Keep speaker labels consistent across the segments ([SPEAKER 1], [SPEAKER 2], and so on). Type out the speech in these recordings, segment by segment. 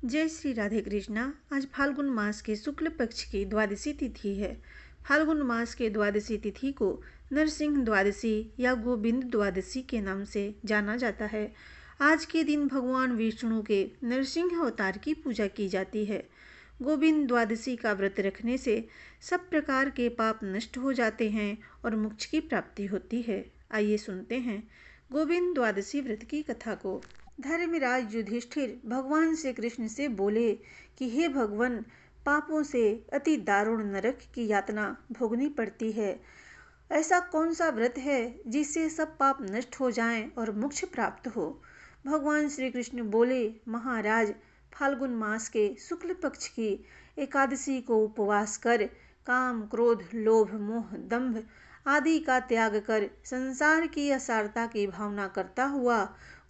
[SPEAKER 1] जय श्री राधे कृष्णा। आज फाल्गुन मास के शुक्ल पक्ष की द्वादशी तिथि है। फाल्गुन मास के द्वादशी तिथि को नरसिंह द्वादशी या गोविंद द्वादशी के नाम से जाना जाता है। आज के दिन भगवान विष्णु के नरसिंह अवतार की पूजा की जाती है। गोविंद द्वादशी का व्रत रखने से सब प्रकार के पाप नष्ट हो जाते हैं और मोक्ष की प्राप्ति होती है। आइए सुनते हैं गोविंद द्वादशी व्रत की कथा को। धर्मराज युधिष्ठिर भगवान श्री कृष्ण से बोले कि हे भगवान, पापों से अति दारुण नरक की यातना भोगनी पड़ती है। ऐसा कौन सा व्रत है जिससे सब पाप नष्ट हो जाएं और मोक्ष प्राप्त हो। भगवान श्री कृष्ण बोले, महाराज, फाल्गुन मास के शुक्ल पक्ष की एकादशी को उपवास कर काम, क्रोध, लोभ, मोह, दंभ आदि का त्याग कर संसार की असारता की भावना करता हुआ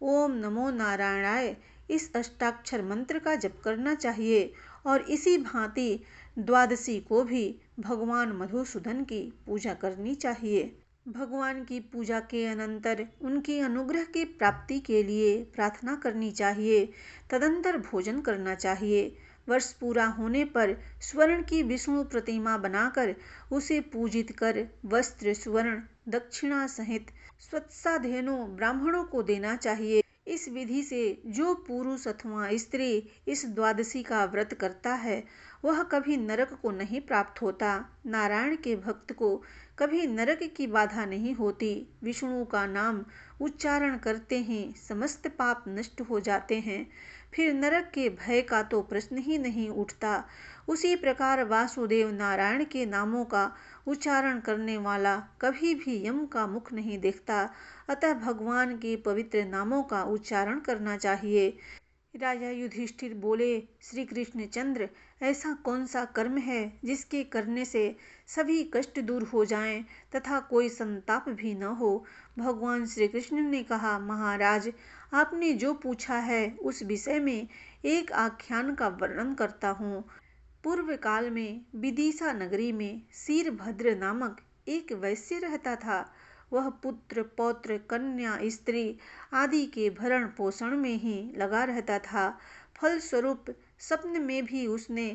[SPEAKER 1] ओम नमो नारायणाय इस अष्टाक्षर मंत्र का जप करना चाहिए और इसी भांति द्वादशी को भी भगवान मधुसूदन की पूजा करनी चाहिए। भगवान की पूजा के अनंतर उनके अनुग्रह की प्राप्ति के लिए प्रार्थना करनी चाहिए। तदंतर भोजन करना चाहिए। वर्ष पूरा होने पर स्वर्ण की विष्णु प्रतिमा बनाकर उसे पूजित कर वस्त्र, स्वर्ण, दक्षिणा सहित स्वत्साधेनु ब्राह्मणों को देना चाहिए। इस विधि से जो पुरुष अथवा स्त्री इस द्वादशी का व्रत करता है वह कभी नरक को नहीं प्राप्त होता। नारायण के भक्त को कभी नरक की बाधा नहीं होती। विष्णु का नाम उच्चारण करते ही समस्त पाप नष्ट हो जाते हैं। फिर नरक के भय का तो प्रश्न ही नहीं उठता। उसी प्रकार वासुदेव नारायण के नामों का उच्चारण करने वाला कभी भी यम का मुख नहीं देखता। अतः भगवान के पवित्र नामों का उच्चारण करना चाहिए। राजा युधिष्ठिर बोले, श्री कृष्ण चंद्र, ऐसा कौन सा कर्म है जिसके करने से सभी कष्ट दूर हो जाएं तथा कोई संताप भी न हो। भगवान श्री कृष्ण ने कहा, महाराज, आपने जो पूछा है उस विषय में एक आख्यान का वर्णन करता हूँ। पूर्व काल में विदिशा नगरी में शीरभद्र नामक एक वैश्य रहता था। वह पुत्र, पौत्र, कन्या, स्त्री आदि के भरण पोषण में ही लगा रहता था। फलस्वरूप स्वप्न में भी उसने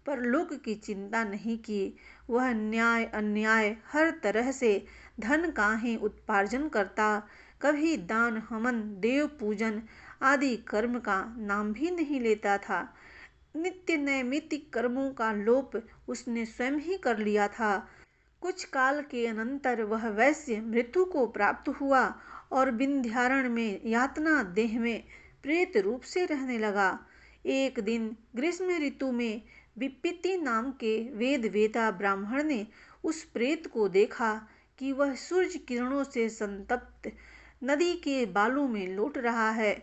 [SPEAKER 1] परलोक की चिंता नहीं की। वह न्याय अन्याय हर तरह से धन का ही उपार्जन करता। कभी दान, हवन, देव पूजन आदि कर्म का नाम भी नहीं लेता था। नित्य नैमित्तिक कर्मों का लोप उसने स्वयं ही कर लिया था। कुछ काल के अनंतर वह वैश्य मृत्यु को प्राप्त हुआ और विंध्यारण्य में यातना देह में प्रेत रूप से रहने लगा। एक दिन ग्रीष्म ऋतु में विपिति नाम के वेद वेता ब्राह्मण ने उस प्रेत को देखा कि वह सूर्य किरणों से संतप्त नदी के बालू में लौट रहा है।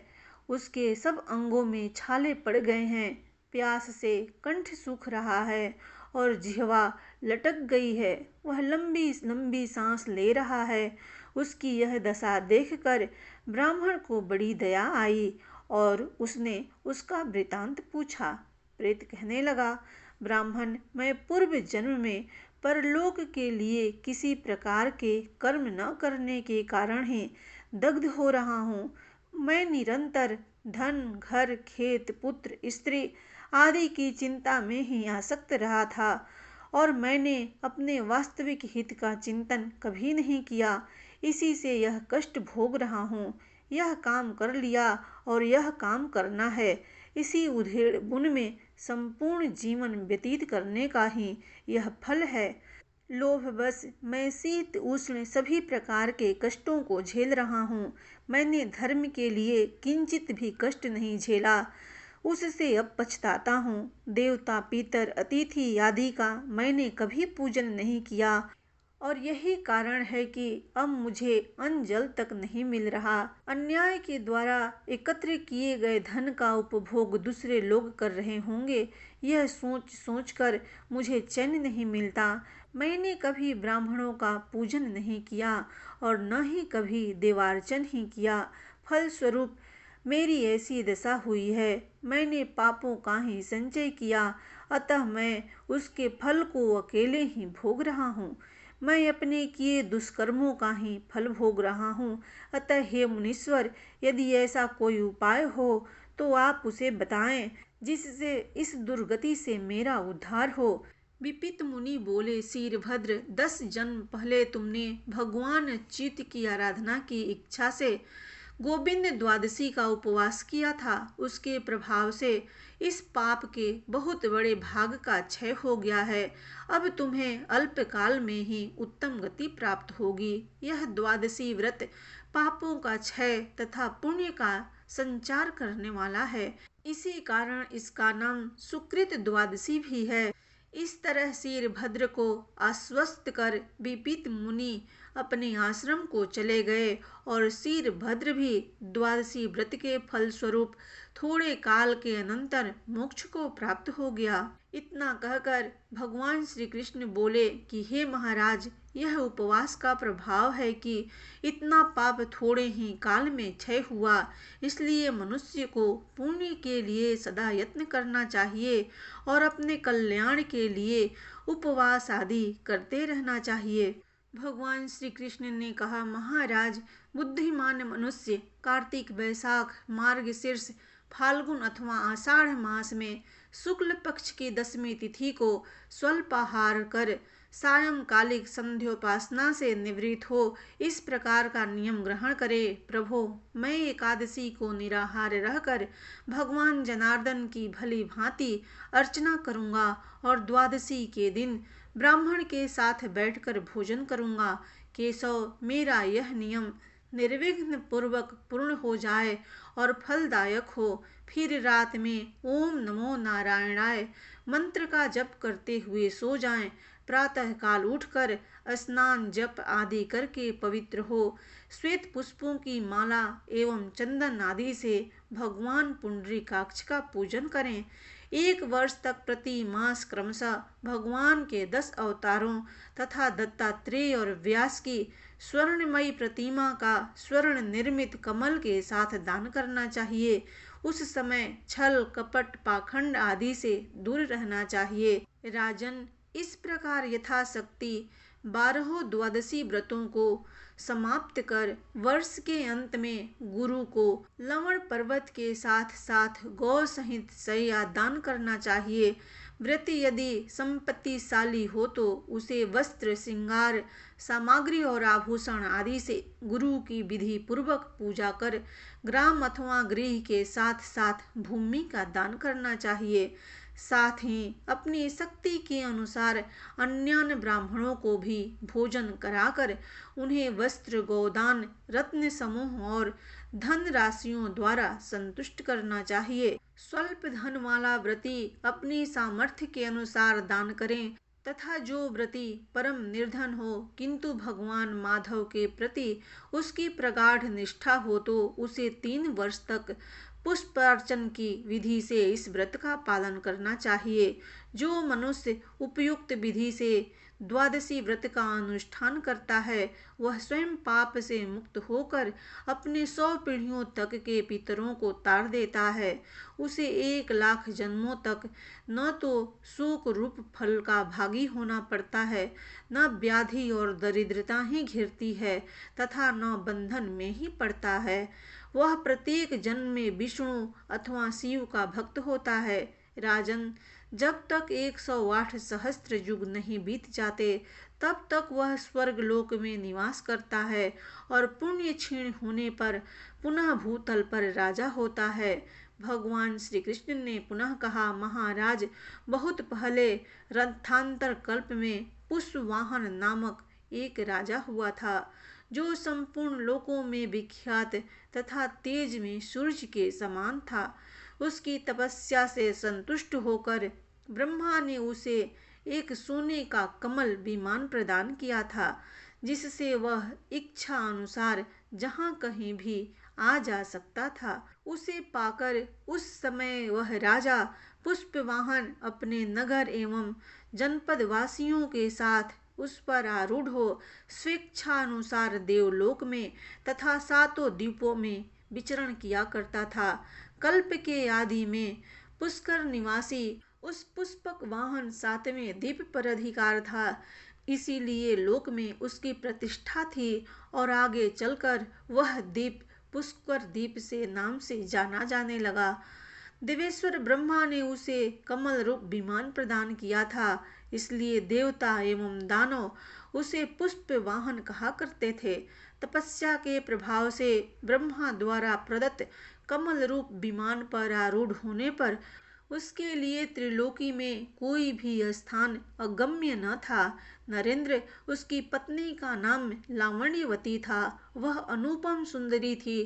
[SPEAKER 1] उसके सब अंगों में छाले पड़ गए हैं। प्यास से कंठ सूख रहा है और जिह्वा लटक गई है। वह लंबी लंबी सांस ले रहा है। उसकी यह दशा देखकर ब्राह्मण को बड़ी दया आई और उसने उसका वृतांत पूछा। प्रेत कहने लगा, ब्राह्मण, मैं पूर्व जन्म में परलोक के लिए किसी प्रकार के कर्म न करने के कारण ही दग्ध हो रहा हूँ। मैं निरंतर धन, घर, खेत, पुत्र, स्त्री आदि की चिंता में ही आसक्त रहा था और मैंने अपने वास्तविक हित का चिंतन कभी नहीं किया। इसी से यह कष्ट भोग रहा हूँ। यह काम कर लिया और यह काम करना है, इसी उधेड़ बुन में संपूर्ण जीवन व्यतीत करने का ही यह फल है। लोभवश मैं शीत उष्ण सभी प्रकार के कष्टों को झेल रहा हूँ। मैंने धर्म के लिए किंचित भी कष्ट नहीं झेला, उससे अब पछताता हूँ। देवता, पितर, अतिथि आदि का मैंने कभी पूजन नहीं किया और यही कारण है कि अब मुझे अन्न जल तक नहीं मिल रहा। अन्याय के द्वारा एकत्र किए गए धन का उपभोग दूसरे लोग कर रहे होंगे, यह सोच सोच कर मुझे चैन नहीं मिलता। मैंने कभी ब्राह्मणों का पूजन नहीं किया और न ही कभी देवार्चन ही किया। फलस्वरूप मेरी ऐसी दशा हुई है। मैंने पापों का ही संचय किया, अतः मैं उसके फल को अकेले ही भोग रहा हूँ। मैं अपने किए दुष्कर्मों का ही फल भोग रहा हूँ। अतः हे मुनीश्वर, यदि ऐसा कोई उपाय हो तो आप उसे बताएं जिससे इस दुर्गति से मेरा उद्धार हो। विपित मुनि बोले, शीरभद्र, 10 जन्म पहले तुमने भगवान चित्त की आराधना की इच्छा से गोविंद द्वादशी का उपवास किया था। उसके प्रभाव से इस पाप के बहुत बड़े भाग का क्षय हो गया है। अब तुम्हें अल्पकाल में ही उत्तम गति प्राप्त होगी। यह द्वादशी व्रत पापों का क्षय तथा पुण्य का संचार करने वाला है। इसी कारण इसका नाम सुकृत द्वादशी भी है। इस तरह शीरभद्र को आश्वस्त कर विपित मुनि अपने आश्रम को चले गए और शीरभद्र भी द्वादशी व्रत के फलस्वरूप थोड़े काल के अनंतर मोक्ष को प्राप्त हो गया। इतना कहकर भगवान श्री कृष्ण बोले कि हे महाराज, यह उपवास का प्रभाव है कि इतना पाप थोड़े ही काल में क्षय हुआ। इसलिए मनुष्य को पुण्य के लिए सदा यत्न करना चाहिए और अपने कल्याण के लिए उपवास आदि करते रहना चाहिए। भगवान श्री कृष्ण ने कहा, महाराज, बुद्धिमान मनुष्य कार्तिक, वैशाख, मार्गशीर्ष, फाल्गुन अथवा आषाढ़ मास में शुक्ल पक्ष की 10वीं तिथि को स्वल्पाहार कर सायंकालिक संध्योपासना से निवृत्त हो इस प्रकार का नियम ग्रहण करे। प्रभो, मैं एकादशी को निराहार रहकर भगवान जनार्दन की भली भांति अर्चना करूंगा और द्वादशी के दिन ब्राह्मण के साथ बैठकर भोजन करूंगा। केशव, मेरा यह नियम निर्विघ्न पूर्वक पूर्ण हो जाए और फलदायक हो। फिर रात में ओम नमो नारायणाय मंत्र का जप करते हुए सो जाएं। प्रातः काल उठकर स्नान जप आदि करके पवित्र हो श्वेत पुष्पों की माला एवं चंदन आदि से भगवान पुंडरीकाक्ष का पूजन करें। 1 वर्ष तक प्रति मास क्रमशः भगवान के 10 अवतारों तथा दत्तात्रेय और व्यास की स्वर्णमयी प्रतिमा का स्वर्ण निर्मित कमल के साथ दान करना चाहिए। उस समय छल कपट पाखंड आदि से दूर रहना चाहिए। राजन, इस प्रकार यथाशक्ति 12 द्वादशी व्रतों को समाप्त कर वर्ष के अंत में गुरु को लवण पर्वत के साथ साथ गौ सहित शैया दान करना चाहिए। व्रती यदि संपत्तिशाली हो तो उसे वस्त्र, श्रृंगार सामग्री और आभूषण आदि से गुरु की विधि पूर्वक पूजा कर ग्राम अथवा गृह के साथ साथ भूमि का दान करना चाहिए। साथ ही अपनी शक्ति के अनुसार अन्य ब्राह्मणों को भी भोजन कराकर उन्हें वस्त्र, गोदान, रत्न समूह और धन राशियों द्वारा संतुष्ट करना चाहिए। स्वल्प धन वाला व्रती अपनी सामर्थ्य के अनुसार दान करें तथा जो व्रती परम निर्धन हो किंतु भगवान माधव के प्रति उसकी प्रगाढ़ निष्ठा हो तो उसे 3 वर्ष तक पुष्पार्चन की विधि से इस व्रत का पालन करना चाहिए। जो मनुष्य उपयुक्त विधि से द्वादशी व्रत का अनुष्ठान करता है वह स्वयं पाप से मुक्त होकर अपने 100 पीढ़ियों तक के पितरों को तार देता है। उसे 1 लाख जन्मों तक न तो शोक रूप फल का भागी होना पड़ता है, न व्याधि और दरिद्रता ही घिरती है तथा न बंधन में ही पड़ता है। वह प्रत्येक जन्म में विष्णु अथवा शिव का भक्त होता है। राजन, जब तक 108 सहस्त्र युग नहीं बीत जाते तब तक वह स्वर्ग लोक में निवास करता है और पुण्य क्षीण होने पर पुनः भूतल पर राजा होता है। भगवान श्री कृष्ण ने पुनः कहा, महाराज, बहुत पहले रथांतर कल्प में पुष्पवाहन नामक एक राजा हुआ था जो संपूर्ण लोकों में विख्यात तथा तेज में सूर्य के समान था। उसकी तपस्या से संतुष्ट होकर ब्रह्मा ने उसे एक सोने का कमल विमान प्रदान किया था जिससे वह इच्छा अनुसार जहाँ कहीं भी आ जा सकता था। उसे पाकर उस समय वह राजा पुष्पवाहन अपने नगर एवं जनपद वासियों के साथ उस पर आरूढ़ हो स्वेच्छानुसार देवलोक में तथा 7 द्वीपों में विचरण किया करता था। कल्प के आदि में पुष्कर निवासी उस पुष्पक वाहन 7वें द्वीप पर अधिकार था, इसीलिए लोक में उसकी प्रतिष्ठा थी और आगे चलकर वह द्वीप पुष्कर द्वीप से नाम से जाना जाने लगा। देवेश्वर ब्रह्मा ने उसे कमल रूप विमान प्रदान किया था, इसलिए देवता एवं दानव उसे पुष्प वाहन कहा करते थे। तपस्या के प्रभाव से ब्रह्मा द्वारा प्रदत्त कमल रूप विमान पर आरूढ़ होने पर उसके लिए त्रिलोकी में कोई भी स्थान अगम्य न था। नरेंद्र, उसकी पत्नी का नाम लावण्यवती था। वह अनुपम सुंदरी थी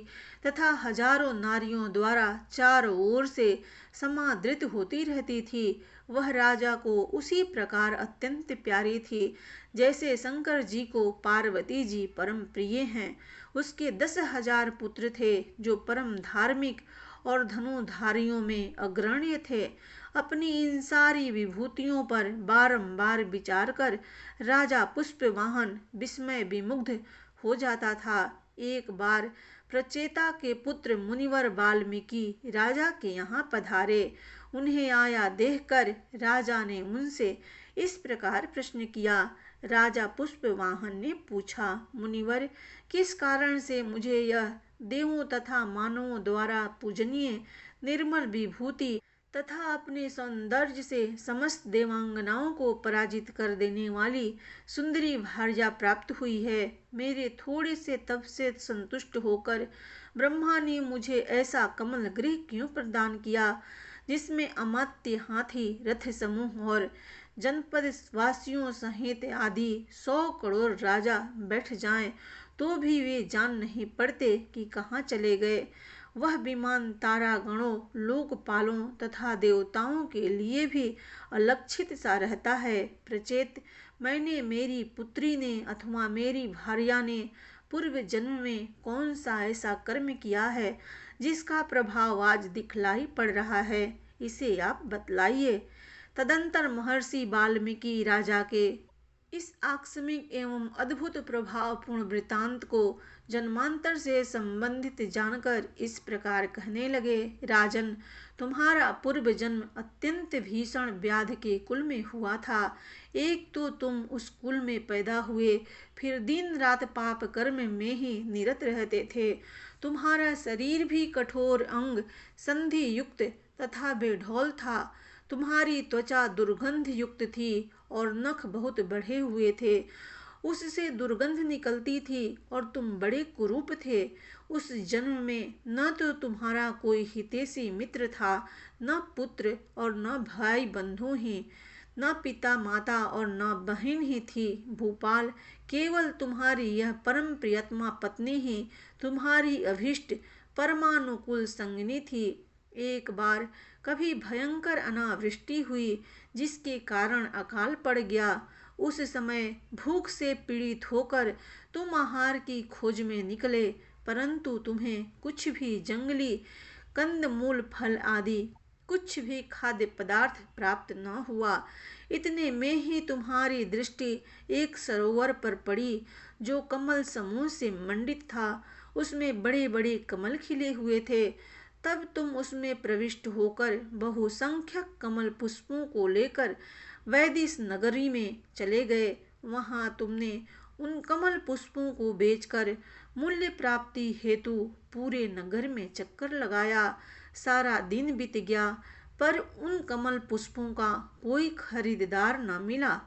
[SPEAKER 1] तथा हजारों नारियों द्वारा चारों ओर से समादृत होती रहती थी। वह राजा को उसी प्रकार अत्यंत प्यारी थी जैसे शंकर जी को पार्वती जी परम प्रिय हैं। उसके 10,000 पुत्र थे जो परम धार्मिक और धनुधारियों में अग्रण्य थे। अपनी इन सारी विभूतियों पर बारंबार विचार कर राजा पुष्पवाहन विस्मय विमुग्ध हो जाता था। एक बार प्रचेता के पुत्र मुनिवर वाल्मीकि राजा के यहाँ पधारे। उन्हें आया देखकर राजा ने उनसे इस प्रकार प्रश्न किया। राजा पुष्पवाहन ने पूछा, मुनिवर, किस कारण से मुझे यह देवों तथा मानवों द्वारा पूजनीय निर्मल विभूति तथा अपने सौंदर्य से समस्त देवांगनाओं को पराजित कर देने वाली सुंदरी भार्या प्राप्त हुई है? मेरे थोड़े से तप से संतुष्ट होकर ब्रह्मा ने मुझे ऐसा कमल गृह क्यों प्रदान किया जिसमें अमात्य हाथी रथ समूह और जनपद वासियों सहित आदि 100 करोड़ राजा बैठ जाएं तो भी वे जान नहीं पड़ते कि कहाँ चले गए। वह विमान तारागणों, लोकपालों तथा देवताओं के लिए भी अलक्षित सा रहता है। प्रचेत, मैंने, मेरी पुत्री ने अथवा मेरी भार्या ने पूर्व जन्म में कौन सा ऐसा कर्म किया है जिसका प्रभाव आज दिखलाई पड़ रहा है, इसे आप बतलाइए। तदंतर महर्षि वाल्मीकि राजा के इस आकस्मिक एवं अद्भुत प्रभावपूर्ण वृतांत को जन्मांतर से संबंधित जानकर इस प्रकार कहने लगे। राजन, तुम्हारा पूर्व जन्म अत्यंत भीषण व्याध के कुल में हुआ था। एक तो तुम उस कुल में पैदा हुए, फिर दिन रात पाप कर्म में ही निरत रहते थे। तुम्हारा शरीर भी कठोर अंग संधि युक्त तथा बेढौल था। तुम्हारी त्वचा दुर्गंध युक्त थी और नख बहुत बढ़े हुए थे, उससे दुर्गंध निकलती थी और तुम बड़े कुरूप थे। उस जन्म में न तो तुम्हारा कोई हितैषी मित्र था, न पुत्र और न भाई बंधु ही, न पिता माता और न बहन ही थी। भूपाल, केवल तुम्हारी यह परम प्रियतमा पत्नी ही तुम्हारी अभीष्ट परमानुकूल संगिनी थी। एक बार कभी भयंकर अनावृष्टि हुई जिसके कारण अकाल पड़ गया। उस समय भूख से पीड़ित होकर तुम आहार की खोज में निकले, परंतु तुम्हें कुछ भी जंगली कंदमूल फल आदि कुछ भी खाद्य पदार्थ प्राप्त न हुआ। इतने में ही तुम्हारी दृष्टि एक सरोवर पर पड़ी जो कमल समूह से मंडित था। उसमें बड़े बड़े कमल खिले हुए थे। तब तुम उसमें प्रविष्ट होकर बहुसंख्यक कमल पुष्पों को लेकर वैदिश नगरी में चले गए। वहां तुमने उन कमल पुष्पों को बेचकर मूल्य प्राप्ति हेतु पूरे नगर में चक्कर लगाया। सारा दिन बीत गया पर उन कमल पुष्पों का कोई खरीदार न मिला।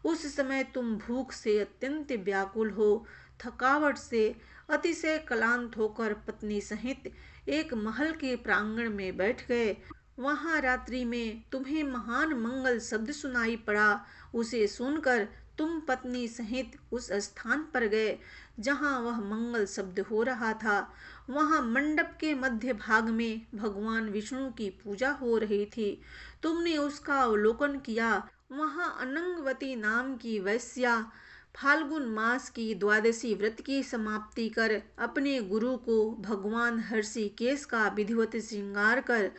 [SPEAKER 1] उस समय तुम भूख से अत्यंत व्याकुल हो, थकावट से अतिशय क्लांत होकर पत्नी सहित एक महल के प्रांगण में बैठ गए। वहां रात्रि में तुम्हें महान मंगल शब्द सुनाई पड़ा। उसे सुनकर तुम पत्नी सहित उस स्थान पर गए जहां वह मंगल शब्द हो रहा था। वहां मंडप के मध्य भाग में भगवान विष्णु की पूजा हो रही थी। तुमने उसका अवलोकन किया। वहां अनंगवती नाम की वैश्या फाल्गुन मास की द्वादशी व्रत की समाप्ति कर अपने गुरु को भगवान हर्षिकेश का विधिवत श्रृंगार कर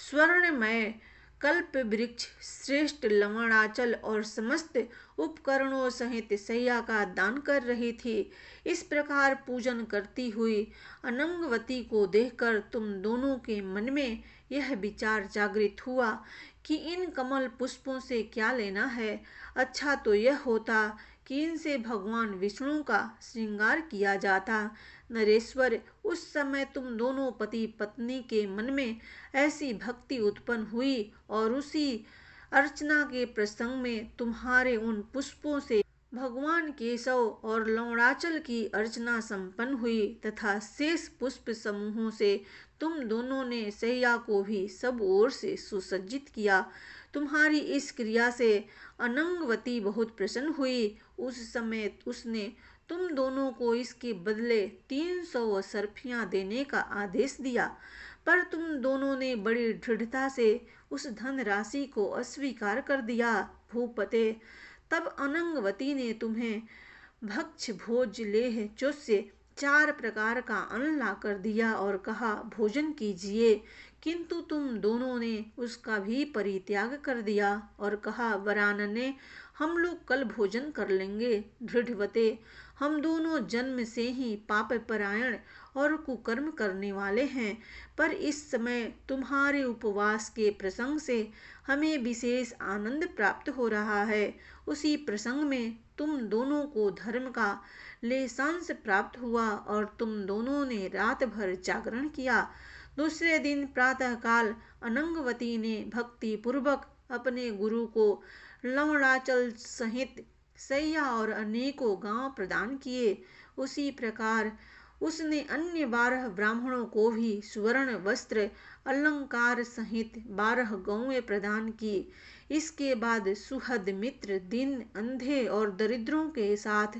[SPEAKER 1] स्वर्णमय कल्प वृक्ष, श्रेष्ठ लवणाचल और समस्त उपकरणों सहित सैया का दान कर रही थी। इस प्रकार पूजन करती हुई अनंगवती को देखकर तुम दोनों के मन में यह विचार जागृत हुआ कि इन कमल पुष्पों से क्या लेना है। अच्छा तो यह होता कि इनसे भगवान विष्णु का श्रृंगार किया जाता नरेश्वर, उस समय तुम दोनों पति पत्नी के मन में ऐसी भक्ति उत्पन्न हुई और उसी अर्चना के प्रसंग में तुम्हारे उन पुष्पों से भगवान केशव और लवणाचल की अर्चना संपन्न हुई तथा शेष पुष्प समूहों से तुम दोनों ने सैया को भी सब ओर से सुसज्जित किया। तुम्हारी इस क्रिया से अनंगवती बहुत प्रसन्न हुई। उस समय उसने तुम दोनों को इसके बदले 300 असरफियां देने का आदेश दिया, पर तुम दोनों ने बड़ी दृढ़ता से उस धन राशि को अस्वीकार कर दिया। भूपते, तब अनंगवती ने तुम्हें भक्ष भोज लेह चोष्य 4 प्रकार का अन्न ला कर दिया और कहा भोजन कीजिए, किंतु तुम दोनों ने उसका भी परित्याग कर दिया और कहा वरानने, हम लोग कल भोजन कर लेंगे। दृढ़वते, हम दोनों जन्म से ही पाप परायण और कुकर्म करने वाले हैं, पर इस समय तुम्हारे उपवास के प्रसंग से हमें विशेष आनंद प्राप्त हो रहा है। उसी प्रसंग में तुम दोनों को धर्म का लेशांश प्राप्त हुआ और तुम दोनों ने रात भर जागरण किया। दूसरे दिन प्रातःकाल अनंगवती ने भक्ति पूर्वक अपने गुरु को लवणाचल सहित सैया और अनेकों गांव प्रदान किए। उसी प्रकार उसने अन्य 12 ब्राह्मणों को भी सुवर्ण वस्त्र अलंकार सहित 12 गौएं प्रदान की। इसके बाद सुहद मित्र, दीन, अंधे और दरिद्रों के साथ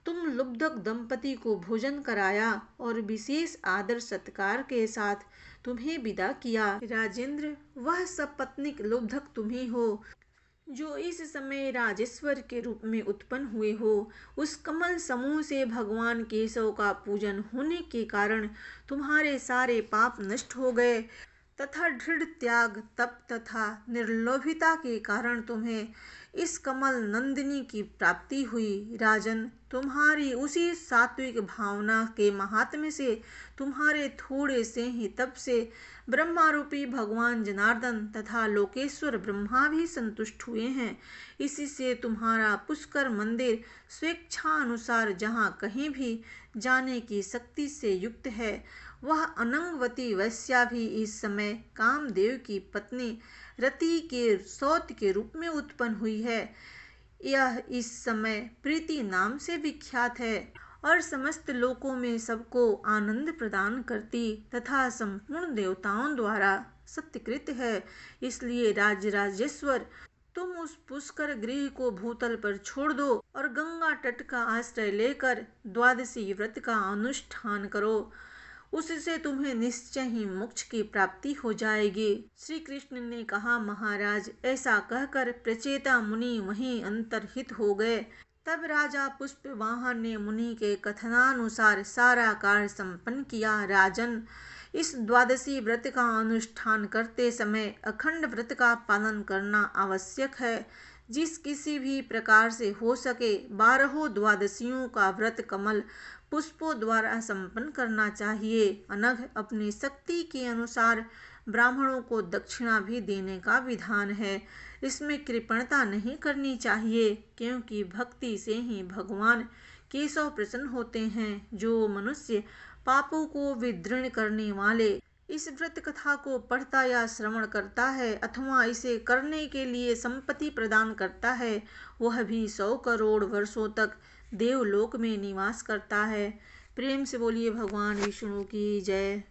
[SPEAKER 1] तुम लुब्धक दंपति को भोजन कराया और विशेष आदर सत्कार के साथ तुम्हें विदा किया। राजेंद्र, वह सपत्नीक लुब्धक तुम्ही हो जो इस समय राजेश्वर के रूप में उत्पन्न हुए हो। उस कमल समूह से भगवान केशव का पूजन होने के कारण तुम्हारे सारे पाप नष्ट हो गए तथा दृढ़ त्याग, तप तथा निर्लोभिता के कारण तुम्हें इस कमल नंदिनी की प्राप्ति हुई। राजन, तुम्हारी उसी सात्विक भावना के महात्म्य से तुम्हारे थोड़े से ही तप से ब्रह्मारूपी भगवान जनार्दन तथा लोकेश्वर ब्रह्मा भी संतुष्ट हुए हैं। इसी से तुम्हारा पुष्कर मंदिर स्वेच्छा अनुसार जहाँ कहीं भी जाने की शक्ति से युक्त है। वह अनंगवती वैश्या भी इस समय कामदेव की पत्नी रति के सौत के रूप में उत्पन्न हुई है। यह इस समय प्रीति नाम से विख्यात है और समस्त लोकों में सबको आनंद प्रदान करती तथा संपूर्ण देवताओं द्वारा सत्कृत है। इसलिए राजराजेश्वर, तुम उस पुष्कर गृह को भूतल पर छोड़ दो और गंगा तट का आश्रय लेकर द्वादशी व्रत का अनुष्ठान करो। उससे तुम्हें निश्चय ही मोक्ष की प्राप्ति हो जाएगी। श्री कृष्ण ने कहा, महाराज, ऐसा कहकर प्रचेता मुनि वहीं अंतर्हित हो गए। तब राजा पुष्पवाहन ने मुनि के कथनानुसार सारा कार्य संपन्न किया। राजन, इस द्वादशी व्रत का अनुष्ठान करते समय अखंड व्रत का पालन करना आवश्यक है। जिस किसी भी प्रकार से हो सके 12 द्वादशियों का व्रत कमल पुष्पों द्वारा संपन्न करना चाहिए। अनघ, अपनी शक्ति के अनुसार ब्राह्मणों को दक्षिणा भी देने का विधान है। इसमें कृपणता नहीं करनी चाहिए, क्योंकि भक्ति से ही भगवान केशव प्रसन्न होते हैं। जो मनुष्य पापों को विदृढ़ करने वाले इस व्रत कथा को पढ़ता या श्रवण करता है अथवा इसे करने के लिए संपत्ति प्रदान करता है, वह भी 100 करोड़ वर्षों तक देवलोक में निवास करता है। प्रेम से बोलिए भगवान विष्णु की जय।